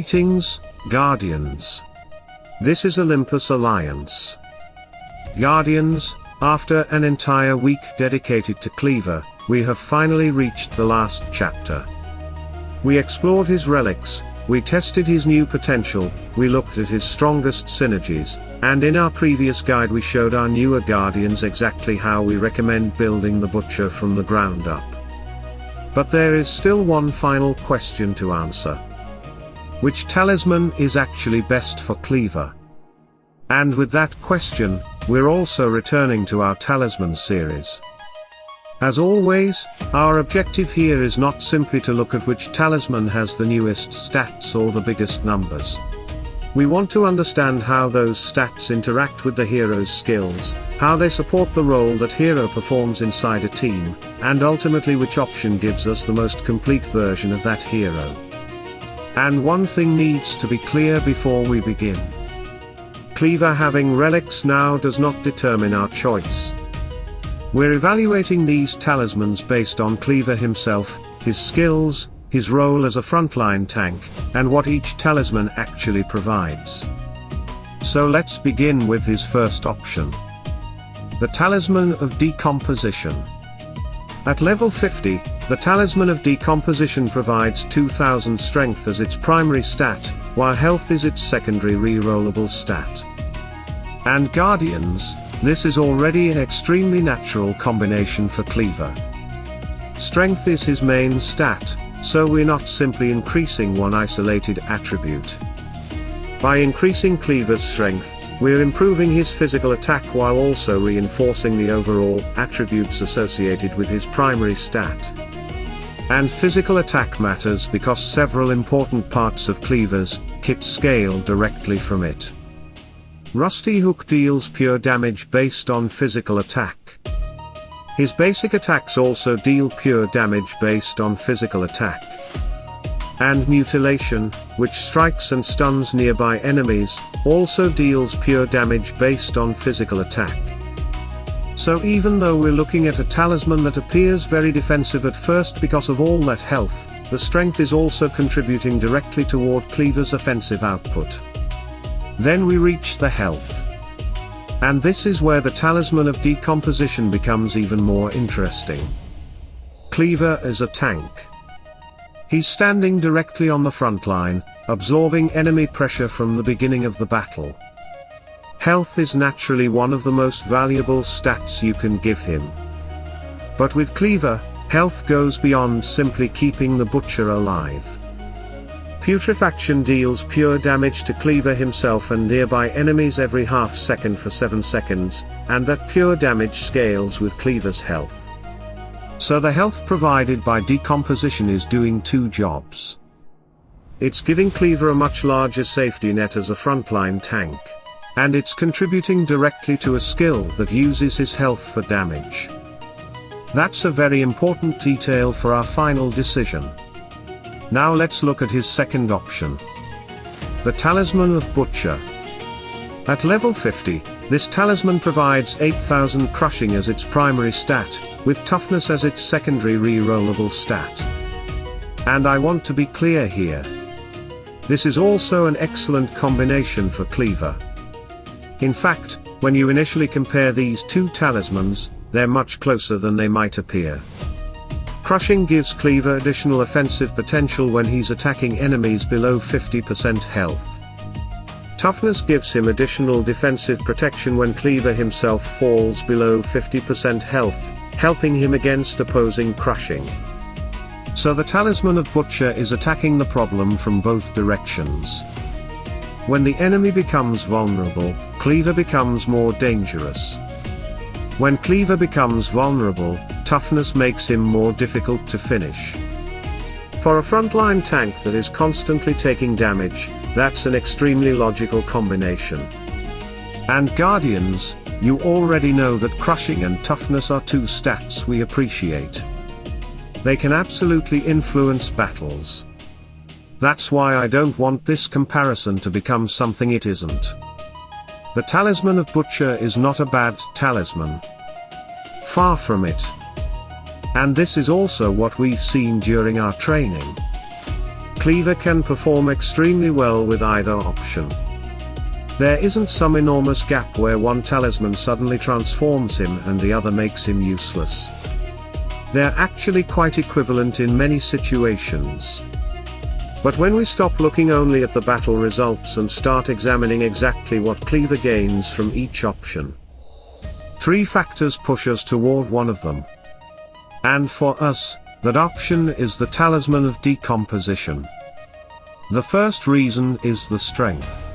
Greetings, Guardians. This is Olympus Alliance. Guardians, after an entire week dedicated to Cleaver, we have finally reached the last chapter. We explored his relics, we tested his new potential, we looked at his strongest synergies, and in our previous guide we showed our newer Guardians exactly how we recommend building the Butcher from the ground up. But there is still one final question to answer. Which talisman is actually best for Cleaver? And with that question, we're also returning to our Talisman series. As always, our objective here is not simply to look at which talisman has the newest stats or the biggest numbers. We want to understand how those stats interact with the hero's skills, how they support the role that hero performs inside a team, and ultimately which option gives us the most complete version of that hero. And one thing needs to be clear before we begin. Cleaver having relics now does not determine our choice. We're evaluating these talismans based on Cleaver himself, his skills, his role as a frontline tank, and what each talisman actually provides. So let's begin with his first option. The Talisman of Decomposition. At level 50, the Talisman of Decomposition provides 2000 strength as its primary stat, while health is its secondary rerollable stat. And Guardians, this is already an extremely natural combination for Cleaver. Strength is his main stat, so we're not simply increasing one isolated attribute. By increasing Cleaver's strength, we're improving his physical attack while also reinforcing the overall attributes associated with his primary stat. And physical attack matters because several important parts of Cleaver's kit scale directly from it. Rusty Hook deals pure damage based on physical attack. His basic attacks also deal pure damage based on physical attack. And Mutilation, which strikes and stuns nearby enemies, also deals pure damage based on physical attack. So even though we're looking at a talisman that appears very defensive at first because of all that health, the strength is also contributing directly toward Cleaver's offensive output. Then we reach the health. And this is where the Talisman of Decomposition becomes even more interesting. Cleaver is a tank. He's standing directly on the front line, absorbing enemy pressure from the beginning of the battle. Health is naturally one of the most valuable stats you can give him. But with Cleaver, health goes beyond simply keeping the Butcher alive. Putrefaction deals pure damage to Cleaver himself and nearby enemies every half second for 7 seconds, and that pure damage scales with Cleaver's health. So the health provided by decomposition is doing two jobs. It's giving Cleaver a much larger safety net as a frontline tank. And it's contributing directly to a skill that uses his health for damage. That's a very important detail for our final decision. Now let's look at his second option. The Talisman of Butcher. At level 50, this talisman provides 8000 crushing as its primary stat, with toughness as its secondary rerollable stat. And I want to be clear here. This is also an excellent combination for Cleaver. In fact, when you initially compare these two talismans, they're much closer than they might appear. Crushing gives Cleaver additional offensive potential when he's attacking enemies below 50% health. Toughness gives him additional defensive protection when Cleaver himself falls below 50% health, helping him against opposing crushing. So the Talisman of Butcher is attacking the problem from both directions. When the enemy becomes vulnerable, Cleaver becomes more dangerous. When Cleaver becomes vulnerable, toughness makes him more difficult to finish. For a frontline tank that is constantly taking damage, that's an extremely logical combination. And Guardians, you already know that crushing and toughness are two stats we appreciate. They can absolutely influence battles. That's why I don't want this comparison to become something it isn't. The Talisman of Butcher is not a bad talisman. Far from it. And this is also what we've seen during our training. Cleaver can perform extremely well with either option. There isn't some enormous gap where one talisman suddenly transforms him and the other makes him useless. They're actually quite equivalent in many situations. But when we stop looking only at the battle results and start examining exactly what Cleaver gains from each option, 3 factors push us toward one of them. And for us, that option is the Talisman of Decomposition. The first reason is the strength.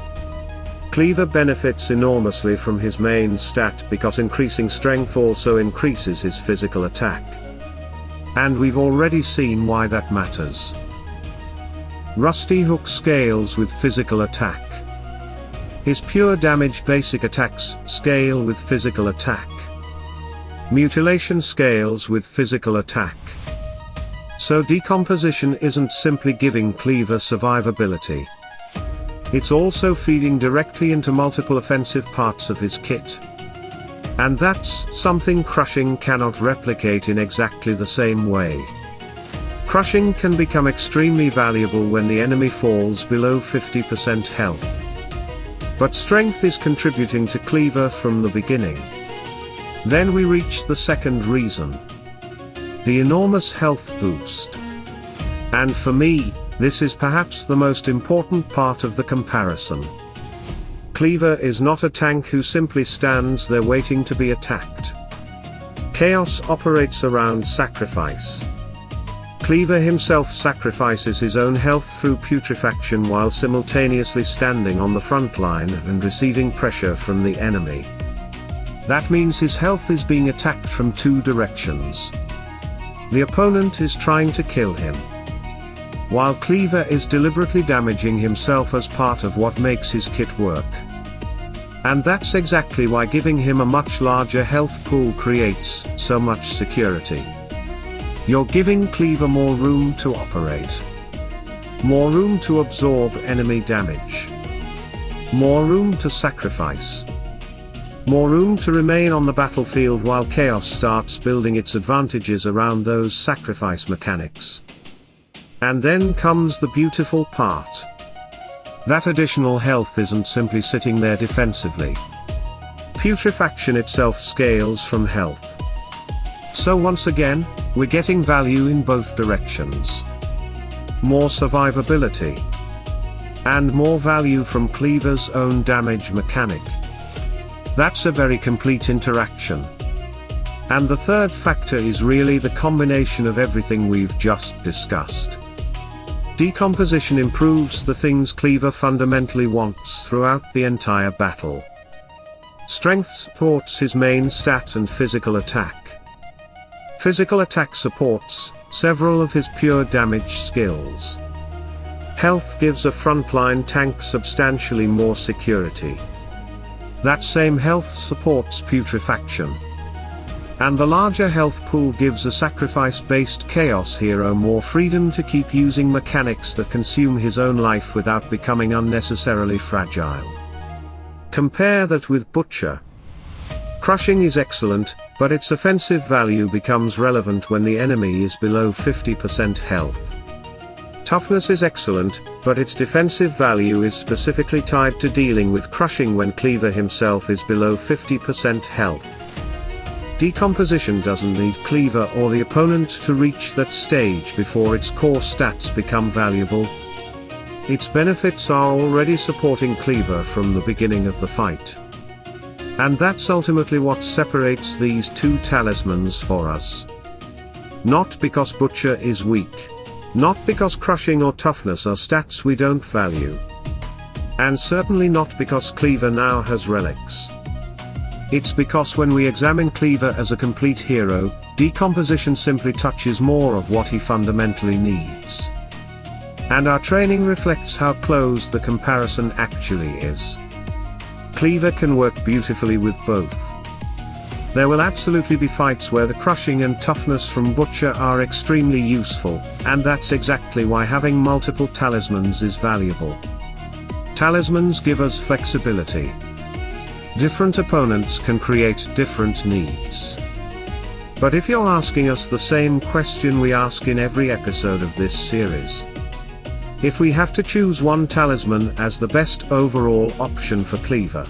Cleaver benefits enormously from his main stat because increasing strength also increases his physical attack. And we've already seen why that matters. Rusty Hook scales with physical attack. His pure damage basic attacks scale with physical attack. Mutilation scales with physical attack. So decomposition isn't simply giving Cleaver survivability. It's also feeding directly into multiple offensive parts of his kit. And that's something crushing cannot replicate in exactly the same way. Crushing can become extremely valuable when the enemy falls below 50% health. But strength is contributing to Cleaver from the beginning. Then we reach the second reason. The enormous health boost. And for me, this is perhaps the most important part of the comparison. Cleaver is not a tank who simply stands there waiting to be attacked. Chaos operates around sacrifice. Cleaver himself sacrifices his own health through putrefaction while simultaneously standing on the front line and receiving pressure from the enemy. That means his health is being attacked from 2 directions. The opponent is trying to kill him, while Cleaver is deliberately damaging himself as part of what makes his kit work. And that's exactly why giving him a much larger health pool creates so much security. You're giving Cleaver more room to operate. More room to absorb enemy damage. More room to sacrifice. More room to remain on the battlefield while Chaos starts building its advantages around those sacrifice mechanics. And then comes the beautiful part. That additional health isn't simply sitting there defensively. Putrefaction itself scales from health. So once again, we're getting value in both directions. More survivability. And more value from Cleaver's own damage mechanic. That's a very complete interaction. And the third factor is really the combination of everything we've just discussed. Decomposition improves the things Cleaver fundamentally wants throughout the entire battle. Strength supports his main stat and physical attack. Physical attack supports several of his pure damage skills. Health gives a frontline tank substantially more security. That same health supports putrefaction. And the larger health pool gives a sacrifice-based Chaos hero more freedom to keep using mechanics that consume his own life without becoming unnecessarily fragile. Compare that with Butcher. Crushing is excellent, but its offensive value becomes relevant when the enemy is below 50% health. Toughness is excellent, but its defensive value is specifically tied to dealing with crushing when Cleaver himself is below 50% health. Decomposition doesn't need Cleaver or the opponent to reach that stage before its core stats become valuable. Its benefits are already supporting Cleaver from the beginning of the fight. And that's ultimately what separates these 2 talismans for us. Not because Butcher is weak. Not because crushing or toughness are stats we don't value. And certainly not because Cleaver now has relics. It's because when we examine Cleaver as a complete hero, decomposition simply touches more of what he fundamentally needs. And our training reflects how close the comparison actually is. Cleaver can work beautifully with both. There will absolutely be fights where the crushing and toughness from Butcher are extremely useful, and that's exactly why having multiple talismans is valuable. Talismans give us flexibility. Different opponents can create different needs. But if you're asking us the same question we ask in every episode of this series, if we have to choose one talisman as the best overall option for Cleaver,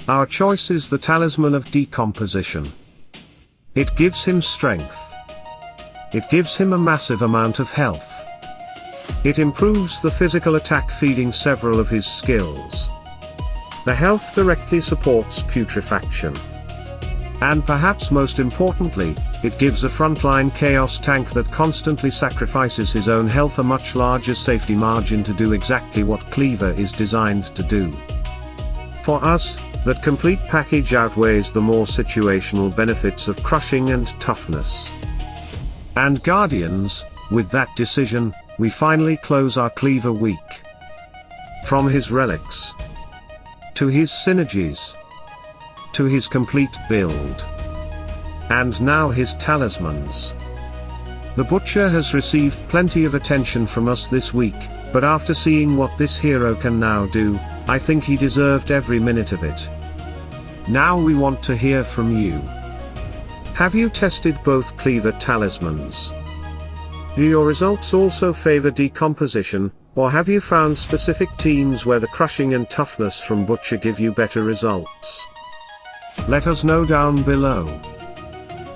our choice is the Talisman of Decomposition. It gives him strength. It gives him a massive amount of health. It improves the physical attack, feeding several of his skills. The health directly supports putrefaction. And perhaps most importantly, it gives a frontline chaos tank that constantly sacrifices his own health a much larger safety margin to do exactly what Cleaver is designed to do. For us, that complete package outweighs the more situational benefits of crushing and toughness. And Guardians, with that decision, we finally close our Cleaver week. From his relics, to his synergies, to his complete build, and now his talismans. The Butcher has received plenty of attention from us this week, but after seeing what this hero can now do, I think he deserved every minute of it. Now we want to hear from you. Have you tested both Cleaver Talismans? Do your results also favor decomposition, or have you found specific teams where the crushing and toughness from Butcher give you better results? Let us know down below.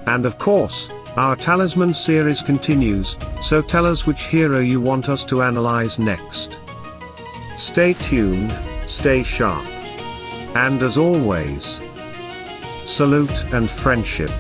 And of course, our Talisman series continues, so tell us which hero you want us to analyze next. Stay tuned, stay sharp. And as always, salute and friendship.